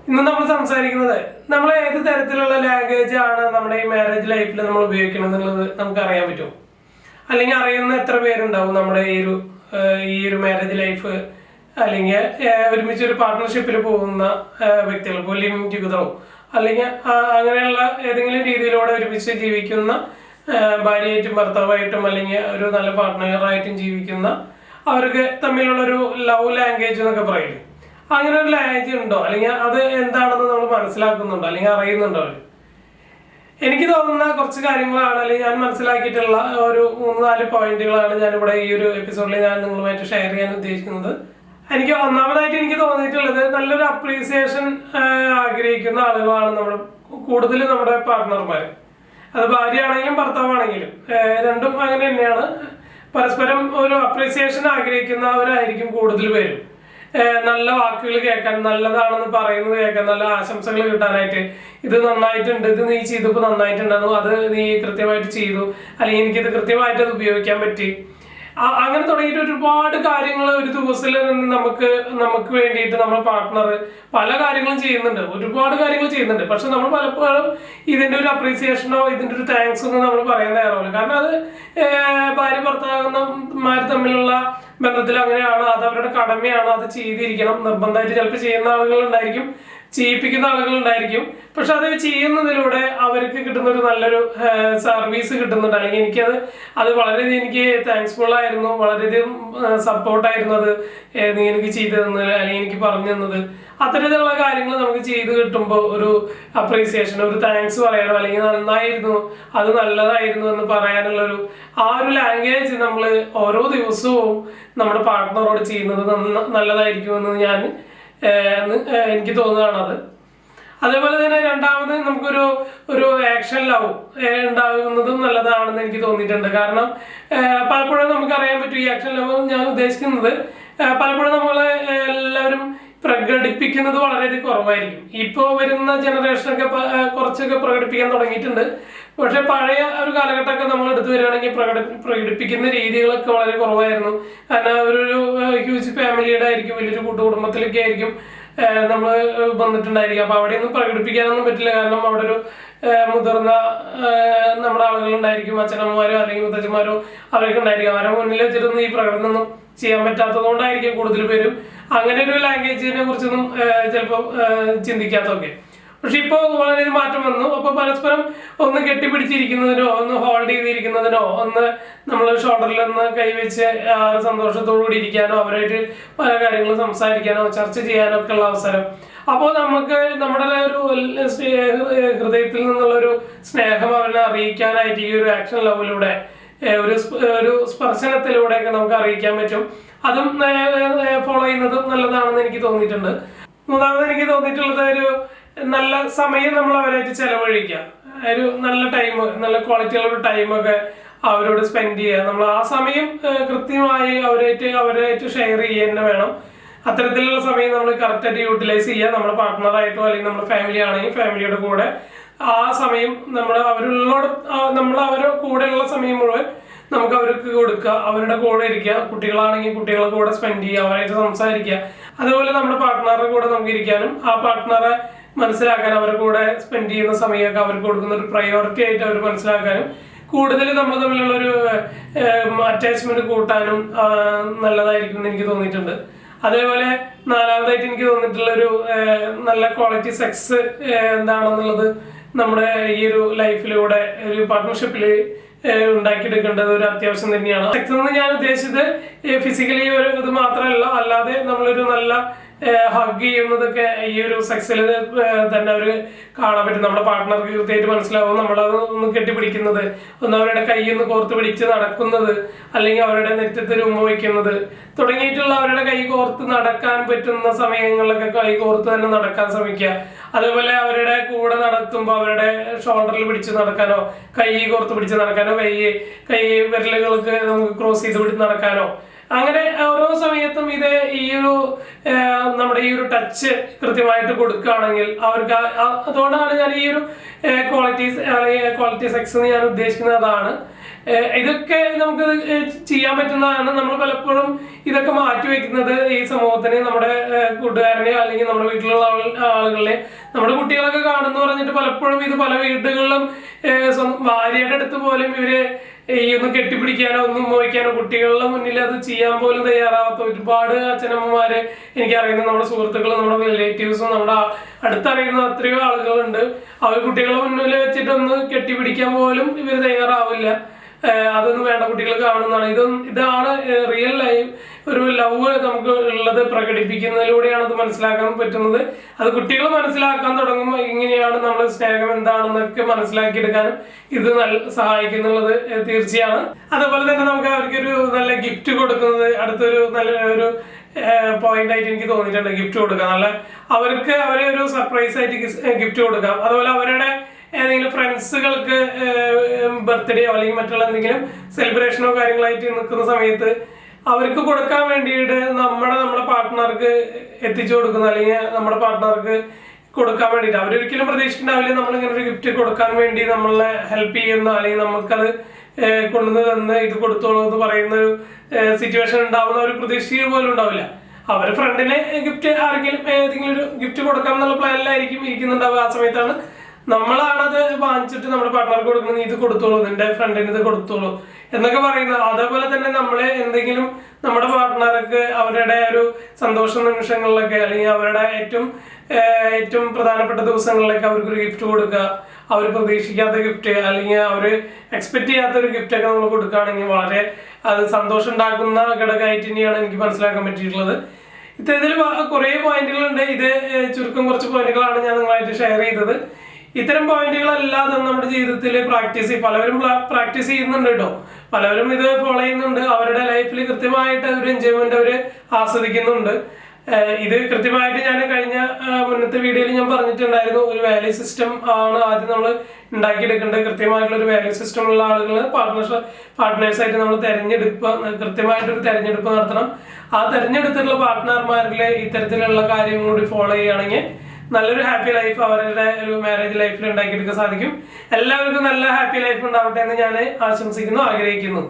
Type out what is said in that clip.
ഇന്ന് നമ്മൾ സംസാരിക്കുന്നത് നമ്മൾ ഏത് തരത്തിലുള്ള ലാംഗ്വേജ് ആണ് നമ്മുടെ ഈ മാരേജ് ലൈഫിൽ നമ്മൾ ഉപയോഗിക്കണം എന്നുള്ളത് നമുക്ക് അറിയാൻ പറ്റും. അല്ലെങ്കിൽ അറിയുന്ന എത്ര പേരുണ്ടാവും നമ്മുടെ ഈ ഒരു മാരേജ് ലൈഫ് അല്ലെങ്കിൽ ഒരുമിച്ച് ഒരു പാർട്ട്ണർഷിപ്പിൽ പോകുന്ന വ്യക്തികൾ, ഇപ്പോൾ ലിവിങ് ടുഗദറോ അല്ലെങ്കിൽ അങ്ങനെയുള്ള ഏതെങ്കിലും രീതിയിലൂടെ ഒരുമിച്ച് ജീവിക്കുന്ന ഭാര്യയായിട്ടും ഭർത്താവായിട്ടും അല്ലെങ്കിൽ ഒരു നല്ല പാർട്ട്ണറായിട്ടും ജീവിക്കുന്ന അവർക്ക് തമ്മിലുള്ളൊരു ലവ് ലാംഗ്വേജ് എന്നൊക്കെ പറയില്ലേ, അങ്ങനെ ഒരു ലാംഗ്വേജ് ഉണ്ടോ അല്ലെങ്കിൽ അത് എന്താണെന്ന് നമ്മൾ മനസ്സിലാക്കുന്നുണ്ടോ അല്ലെങ്കിൽ അറിയുന്നുണ്ടോ? എനിക്ക് തോന്നുന്ന കുറച്ച് കാര്യങ്ങളാണ് അല്ലെങ്കിൽ ഞാൻ മനസ്സിലാക്കിയിട്ടുള്ള ഒരു 3-4 പോയിന്റുകളാണ് ഞാനിവിടെ ഈ ഒരു എപ്പിസോഡിൽ ഞാൻ നിങ്ങളുമായിട്ട് ഷെയർ ചെയ്യാൻ ഉദ്ദേശിക്കുന്നത്. എനിക്ക് ഒന്നാമതായിട്ട് എനിക്ക് തോന്നിയിട്ടുള്ളത് നല്ലൊരു അപ്രീസിയേഷൻ ആഗ്രഹിക്കുന്ന ആളുകളാണ് കൂടുതൽ നമ്മുടെ പാർട്ട്ണർമാർ. അത് ഭാര്യയാണെങ്കിലും ഭർത്താവാണെങ്കിലും രണ്ടും അങ്ങനെ തന്നെയാണ്. പരസ്പരം ഒരു അപ്രീസിയേഷൻ ആഗ്രഹിക്കുന്നവരായിരിക്കും കൂടുതൽ പേരും. നല്ല വാക്കുകൾ കേൾക്കാൻ, നല്ലതാണെന്ന് പറയുന്നത് കേൾക്കാൻ, നല്ല ആശംസകൾ കിട്ടാനായിട്ട്, ഇത് നന്നായിട്ടുണ്ട്, ഇത് നീ ചെയ്തപ്പോൾ നന്നായിട്ടുണ്ടെന്നു, അത് നീ കൃത്യമായിട്ട് ചെയ്തു, അല്ലെങ്കിൽ എനിക്കിത് കൃത്യമായിട്ട് അത് ഉപയോഗിക്കാൻ പറ്റി, അങ്ങനെ തുടങ്ങിയിട്ട് ഒരുപാട് കാര്യങ്ങൾ ഒരു ദിവസത്തിൽ നിന്ന് നമുക്ക് വേണ്ടിയിട്ട് നമ്മുടെ പാർട്ട്ണർ പല കാര്യങ്ങളും ചെയ്യുന്നുണ്ട്, ഒരുപാട് കാര്യങ്ങൾ ചെയ്യുന്നുണ്ട്. പക്ഷെ നമ്മൾ പലപ്പോഴും ഇതിന്റെ ഒരു അപ്രീസിയേഷനോ ഇതിന്റെ ഒരു താങ്ക്സ് ഒന്നും നമ്മൾ പറയാൻ തയ്യാറാവില്ല. കാരണം അത് ഭാര്യ ഭർത്താക്കന്മാർ തമ്മിലുള്ള ബന്ധത്തിൽ അങ്ങനെയാണ്, അത് അവരുടെ കടമയാണ്, അത് ചെയ്തിരിക്കണം. നിർബന്ധമായിട്ട് ചിലപ്പോൾ ചെയ്യുന്ന ആളുകളുണ്ടായിരിക്കും, ചെയ്യിപ്പിക്കുന്ന ആളുകളുണ്ടായിരിക്കും. പക്ഷെ അത് ചെയ്യുന്നതിലൂടെ അവർക്ക് കിട്ടുന്ന ഒരു നല്ലൊരു സർവീസ് കിട്ടുന്നുണ്ട്. അല്ലെങ്കിൽ അത് വളരെയധികം എനിക്ക് താങ്ക്സ്ഫുൾ ആയിരുന്നു, വളരെയധികം സപ്പോർട്ടായിരുന്നു അത് നീ എനിക്ക് ചെയ്തു തന്നത് അല്ലെങ്കിൽ എനിക്ക് പറഞ്ഞു തന്നത്. അത്തരത്തിലുള്ള കാര്യങ്ങൾ നമുക്ക് ചെയ്ത് കിട്ടുമ്പോൾ ഒരു അപ്രീസിയേഷൻ, ഒരു താങ്ക്സ് പറയാനോ അല്ലെങ്കിൽ നന്നായിരുന്നു, അത് നല്ലതായിരുന്നു എന്ന് പറയാനുള്ളൊരു ഒരു ലാംഗ്വേജ് നമ്മൾ ഓരോ ദിവസവും നമ്മുടെ പാർട്ട്ണറോട് ചെയ്യുന്നത് നല്ലതായിരിക്കുമെന്ന് എനിക്ക് തോന്നുകയാണത്. അതേപോലെ തന്നെ രണ്ടാമത് നമുക്കൊരു ആക്ഷൻ ലവ് ഉണ്ടാകുന്നതും നല്ലതാണെന്ന് എനിക്ക് തോന്നിയിട്ടുണ്ട്. കാരണം പലപ്പോഴും നമുക്കറിയാൻ പറ്റും ഈ ആക്ഷൻ ലവ് ഞാൻ ഉദ്ദേശിക്കുന്നത് പലപ്പോഴും നമ്മൾ എല്ലാവരും പ്രകടിപ്പിക്കുന്നത് വളരെയധികം കുറവായിരിക്കും. ഇപ്പോൾ വരുന്ന ജനറേഷനൊക്കെ കുറച്ചൊക്കെ പ്രകടിപ്പിക്കാൻ തുടങ്ങിയിട്ടുണ്ട്. പക്ഷെ പഴയ ഒരു കാലഘട്ടമൊക്കെ നമ്മൾ എടുത്തു വരികയാണെങ്കിൽ പ്രകടിപ്പിക്കുന്ന രീതികളൊക്കെ വളരെ കുറവായിരുന്നു. കാരണം അവരൊരു ഹ്യൂജ് ഫാമിലിയുടെ ആയിരിക്കും, വലിയൊരു കൂട്ടുകുടുംബത്തിലൊക്കെ ആയിരിക്കും നമ്മൾ വന്നിട്ടുണ്ടായിരിക്കും. അപ്പൊ അവിടെയൊന്നും പ്രകടിപ്പിക്കാനൊന്നും പറ്റില്ല. കാരണം അവിടെ ഒരു മുതിർന്ന നമ്മുടെ ആളുകളുണ്ടായിരിക്കും, അച്ഛനമ്മമാരോ അല്ലെങ്കിൽ മുത്തച്ഛന്മാരോ അവരൊക്കെ ഉണ്ടായിരിക്കും. അവരുടെ മുന്നിൽ വെച്ചിട്ടൊന്നും ഈ പ്രകടനമൊന്നും ചെയ്യാൻ പറ്റാത്തത് കൊണ്ടായിരിക്കും കൂടുതൽ പേരും അങ്ങനെ ഒരു ലാംഗ്വേജിനെ കുറിച്ചൊന്നും ചിലപ്പോൾ ചിന്തിക്കാത്തതൊക്കെ. പക്ഷെ ഇപ്പോൾ വളരെ മാറ്റം വന്നു. അപ്പോൾ പരസ്പരം ഒന്ന് കെട്ടിപ്പിടിച്ചിരിക്കുന്നതിനോ ഒന്ന് ഹോൾഡ് ചെയ്തിരിക്കുന്നതിനോ ഒന്ന് നമ്മൾ ഷോൾഡറിൽ ഒന്ന് കൈവച്ച് സന്തോഷത്തോടു കൂടി ഇരിക്കാനോ അവരായിട്ട് പല കാര്യങ്ങളും സംസാരിക്കാനോ ചർച്ച ചെയ്യാനോ ഒക്കെ ഉള്ള അവസരം. അപ്പോൾ നമുക്ക് നമ്മുടെ ഒരു ഹൃദയത്തിൽ നിന്നുള്ളൊരു സ്നേഹം അവരെ അറിയിക്കാനായിട്ട് ഈ ഒരു ആക്ഷൻ ലെവലിലൂടെ ഒരു സ്പർശനത്തിലൂടെയൊക്കെ നമുക്ക് അറിയിക്കാൻ പറ്റും. അതും ഫോളോ ചെയ്യുന്നതും നല്ലതാണെന്ന് എനിക്ക് തോന്നിയിട്ടുണ്ട്. മൂന്നാമത് എനിക്ക് തോന്നിയിട്ടുള്ളത് ഒരു നല്ല സമയം നമ്മൾ അവരായിട്ട് ചെലവഴിക്കുക, ഒരു നല്ല ടൈം, നല്ല ക്വാളിറ്റിയുള്ള ഒരു ടൈമൊക്കെ അവരോട് സ്പെൻഡ് ചെയ്യുക. നമ്മൾ ആ സമയം കൃത്യമായി അവരായിട്ട് ഷെയർ ചെയ്യുക തന്നെ വേണം. അത്തരത്തിലുള്ള സമയം നമ്മൾ കറക്റ്റായിട്ട് യൂട്ടിലൈസ് ചെയ്യുക. നമ്മുടെ പാർട്ട്ണറായിട്ടോ അല്ലെങ്കിൽ നമ്മുടെ ഫാമിലി ആണെങ്കിൽ ഫാമിലിയുടെ കൂടെ ആ സമയം നമ്മൾ അവരുടെ കൂടെയുള്ള സമയം മുഴുവൻ നമുക്ക് അവർക്ക് കൊടുക്കുക, അവരുടെ കൂടെ ഇരിക്കുക. കുട്ടികളാണെങ്കിൽ കുട്ടികളുടെ കൂടെ സ്പെൻഡ് ചെയ്യുക, അവരായിട്ട് സംസാരിക്കുക. അതുപോലെ നമ്മുടെ പാർട്ട്ണറുടെ കൂടെ നമുക്ക് ഇരിക്കാനും ആ പാർട്ട്ണറെ മനസ്സിലാക്കാൻ അവരുടെ കൂടെ സ്പെൻഡ് ചെയ്യുന്ന സമയമൊക്കെ അവർക്ക് കൊടുക്കുന്ന ഒരു പ്രയോറിറ്റി ആയിട്ട് അവർ മനസ്സിലാക്കാനും കൂടുതൽ നമ്മൾ തമ്മിലുള്ള ഒരു അറ്റാച്ച്മെന്റ് കൂട്ടാനും നല്ലതായിരിക്കും എന്ന് എനിക്ക് തോന്നിയിട്ടുണ്ട്. അതേപോലെ നാലാമതായിട്ട് എനിക്ക് തോന്നിയിട്ടുള്ളൊരു നല്ല ക്വാളിറ്റി സെക്സ് എന്താണെന്നുള്ളത് നമ്മുടെ ഈ ഒരു ലൈഫിലൂടെ ഒരു പാർട്ട്ണർഷിപ്പിൽ ഉണ്ടാക്കിയെടുക്കേണ്ടത് ഒരു അത്യാവശ്യം തന്നെയാണ്. സെക്സ് എന്ന് ഞാൻ ഉദ്ദേശിച്ചത് ഫിസിക്കലി ഒരു ഇത് മാത്രമല്ല, അല്ലാതെ നമ്മളൊരു നല്ല ഹഗ് ചെയ്യുന്നതൊക്കെ ഈ ഒരു സെക്സിൽ തന്നെ അവർ കാണാൻ പറ്റും. നമ്മുടെ പാർട്ട്ണർക്ക് കൃത്യമായിട്ട് മനസ്സിലാവും. നമ്മളത് ഒന്ന് കെട്ടിപ്പിടിക്കുന്നത്, ഒന്ന് അവരുടെ കൈയൊന്ന് കോർത്ത് പിടിച്ച് നടക്കുന്നത്, അല്ലെങ്കിൽ അവരുടെ നെറ്റത്തിൽ ഉമ്മ വയ്ക്കുന്നത് തുടങ്ങിയിട്ടുള്ള അവരുടെ കൈ കോർത്ത് നടക്കാൻ പറ്റുന്ന സമയങ്ങളിലൊക്കെ കൈ കോർത്ത് തന്നെ നടക്കാൻ ശ്രമിക്കുക. അതേപോലെ അവരുടെ കൂടെ നടത്തുമ്പോൾ അവരുടെ ഷോൾഡറിൽ പിടിച്ച് നടക്കാനോ കൈ കോർത്ത് പിടിച്ച് നടക്കാനോ കൈ വിരലുകൾക്ക് നമുക്ക് ക്രോസ് ചെയ്ത് പിടിച്ച് നടക്കാനോ അങ്ങനെ ഓരോ സമയത്തും ഇത് ഈ ഒരു നമ്മുടെ ഈ ഒരു ടച്ച് കൃത്യമായിട്ട് കൊടുക്കുകയാണെങ്കിൽ അവർക്ക് അതുകൊണ്ടാണ് ഞാൻ ഈ ഒരു ക്വാളിറ്റി സെക്സ് എന്ന് ഞാൻ ഉദ്ദേശിക്കുന്നത് അതാണ്. ഇതൊക്കെ നമുക്ക് ചെയ്യാൻ പറ്റുന്നതാണ്. നമ്മൾ പലപ്പോഴും ഇതൊക്കെ മാറ്റിവെക്കുന്നത് ഈ സമൂഹത്തിന്, നമ്മുടെ കൂട്ടുകാരനെയോ അല്ലെങ്കിൽ നമ്മുടെ വീട്ടിലുള്ള ആളുകളെ, നമ്മുടെ കുട്ടികളൊക്കെ കാണുന്നു പറഞ്ഞിട്ട് പലപ്പോഴും ഇത് പല വീടുകളിലും ഭാര്യയുടെ അടുത്ത് പോലും ഇവര് ഈ ഒന്ന് കെട്ടിപ്പിടിക്കാനോ ഒന്നും മോഹിക്കാനോ കുട്ടികളുടെ മുന്നിൽ അത് ചെയ്യാൻ പോലും തയ്യാറാവാത്ത ഒരുപാട് അച്ഛനമ്മമാര് എനിക്കറിയുന്ന നമ്മുടെ സുഹൃത്തുക്കളും നമ്മുടെ റിലേറ്റീവ്സും നമ്മുടെ അടുത്തറിയുന്ന എത്രയോ ആളുകളുണ്ട്. അവർ കുട്ടികളെ മുന്നിൽ വെച്ചിട്ട് ഒന്ന് കെട്ടിപ്പിടിക്കാൻ പോലും ഇവർ തയ്യാറാവില്ല. അതൊന്നും വേണ്ട, കുട്ടികൾ കാണുന്നതാണ്. ഇതാണ് റിയൽ ലൈഫ് ഒരു ലവ് നമുക്ക് ഉള്ളത് പ്രകടിപ്പിക്കുന്നതിലൂടെയാണ് അത് മനസ്സിലാക്കാൻ പറ്റുന്നത്. അത് കുട്ടികൾ മനസ്സിലാക്കാൻ തുടങ്ങുമ്പോൾ ഇങ്ങനെയാണ് നമ്മൾ സ്നേഹം എന്താണെന്നൊക്കെ മനസ്സിലാക്കിയെടുക്കാനും ഇത് സഹായിക്കുന്നുള്ളത് തീർച്ചയാണ്. അതുപോലെ തന്നെ നമുക്ക് അവർക്കൊരു നല്ല ഗിഫ്റ്റ് കൊടുക്കുന്നത് അടുത്തൊരു നല്ല ഒരു പോയിന്റ് ആയിട്ട് എനിക്ക് തോന്നിയിട്ടുണ്ട്. ഗിഫ്റ്റ് കൊടുക്കാം, നല്ല അവർക്ക് അവരെ ഒരു സർപ്രൈസ് ആയിട്ട് ഗിഫ്റ്റ് കൊടുക്കാം. അതുപോലെ അവരുടെ ഏതെങ്കിലും ഫ്രണ്ട്സുകൾക്ക് ബർത്ത്ഡേയോ അല്ലെങ്കിൽ മറ്റുള്ള എന്തെങ്കിലും സെലിബ്രേഷനോ കാര്യങ്ങളായിട്ട് നിൽക്കുന്ന സമയത്ത് അവർക്ക് കൊടുക്കാൻ വേണ്ടിയിട്ട് നമ്മുടെ പാർട്ട്ണർക്ക് എത്തിച്ചു കൊടുക്കുന്ന അല്ലെങ്കിൽ നമ്മുടെ പാർട്ട്ണർക്ക് കൊടുക്കാൻ വേണ്ടിയിട്ട് അവരൊരിക്കലും പ്രതീക്ഷിക്കുന്നുണ്ടാവില്ല നമ്മളിങ്ങനെ ഒരു ഗിഫ്റ്റ് കൊടുക്കാൻ വേണ്ടി നമ്മളെ ഹെൽപ്പ് ചെയ്യുന്ന അല്ലെങ്കിൽ നമുക്കത് കൊണ്ടുവന്ന് തന്ന് ഇത് കൊടുത്തോളൂ എന്ന് പറയുന്ന ഒരു സിറ്റുവേഷൻ ഉണ്ടാവുന്ന ഒരു പ്രതീക്ഷിക്കുക പോലും ഉണ്ടാവില്ല. അവരുടെ ഫ്രണ്ടിനെ ഗിഫ്റ്റ് ആരെങ്കിലും ഏതെങ്കിലും ഒരു ഗിഫ്റ്റ് കൊടുക്കാം എന്നുള്ള പ്ലാനിലായിരിക്കും ഇരിക്കുന്നുണ്ടാവുക. ആ സമയത്താണ് നമ്മളാണത് വാങ്ങിച്ചിട്ട് നമ്മുടെ പാർട്ട്ണർക്ക് കൊടുക്കുന്നത്, ഇത് കൊടുത്തോളൂ, നിന്റെ ഫ്രണ്ടിന് ഇത് കൊടുത്തോളൂ എന്നൊക്കെ പറയുന്നത്. അതേപോലെ തന്നെ നമ്മളെ എന്തെങ്കിലും നമ്മുടെ പാർട്ട്ണർക്ക് അവരുടെ ഒരു സന്തോഷ നിമിഷങ്ങളിലൊക്കെ അല്ലെങ്കിൽ അവരുടെ ഏറ്റവും പ്രധാനപ്പെട്ട ദിവസങ്ങളിലൊക്കെ അവർക്കൊരു ഗിഫ്റ്റ് കൊടുക്കുക. അവർ പ്രതീക്ഷിക്കാത്ത ഗിഫ്റ്റ് അല്ലെങ്കിൽ അവർ എക്സ്പെക്ട് ചെയ്യാത്ത ഒരു ഗിഫ്റ്റ് ഒക്കെ നമ്മൾ കൊടുക്കുകയാണെങ്കിൽ വളരെ അത് സന്തോഷം ഉണ്ടാക്കുന്ന ഘടകമായിട്ട് തന്നെയാണ് എനിക്ക് മനസ്സിലാക്കാൻ പറ്റിയിട്ടുള്ളത്. ഇത്തരത്തിൽ കുറേ പോയിന്റുകളുണ്ട്. ഇത് ചുരുക്കം കുറച്ച് പോയിന്റുകളാണ് ഞാൻ നിങ്ങളായിട്ട് ഷെയർ ചെയ്തത്. ഇത്തരം പോയിന്റുകളല്ലാതെ നമ്മുടെ ജീവിതത്തിൽ പലവരും പ്രാക്ടീസ് ചെയ്യുന്നുണ്ട് കേട്ടോ. പലവരും ഇത് ഫോളോ ചെയ്യുന്നുണ്ട്. അവരുടെ ലൈഫിൽ കൃത്യമായിട്ട് ഒരു എൻജോയ്മെന്റ് അവർ ആസ്വദിക്കുന്നുണ്ട്. ഇത് കൃത്യമായിട്ട് ഞാൻ കഴിഞ്ഞ മുന്നത്തെ വീഡിയോയിൽ ഞാൻ പറഞ്ഞിട്ടുണ്ടായിരുന്നു. ഒരു വാല്യൂ സിസ്റ്റം ആണ് ആദ്യം നമ്മൾ ഉണ്ടാക്കിയെടുക്കേണ്ടത്. കൃത്യമായിട്ടുള്ള ഒരു വാല്യൂ സിസ്റ്റം ഉള്ള ആളുകൾ പാർട്ട്നേഴ്സായിട്ട് നമ്മൾ കൃത്യമായിട്ടൊരു തെരഞ്ഞെടുപ്പ് നടത്തണം. ആ തെരഞ്ഞെടുത്തിട്ടുള്ള പാർട്ട്ണർമാരിൽ ഇത്തരത്തിലുള്ള കാര്യങ്ങൾ കൂടി ഫോളോ ചെയ്യുകയാണെങ്കിൽ നല്ലൊരു ഹാപ്പി ലൈഫ് അവരുടെ ഒരു മാരേജ് ലൈഫിൽ ഉണ്ടാക്കിയെടുക്കാൻ സാധിക്കും. എല്ലാവർക്കും നല്ല ഹാപ്പി ലൈഫ് ഉണ്ടാവട്ടെ എന്ന് ഞാൻ ആശംസിക്കുന്നു, ആഗ്രഹിക്കുന്നു.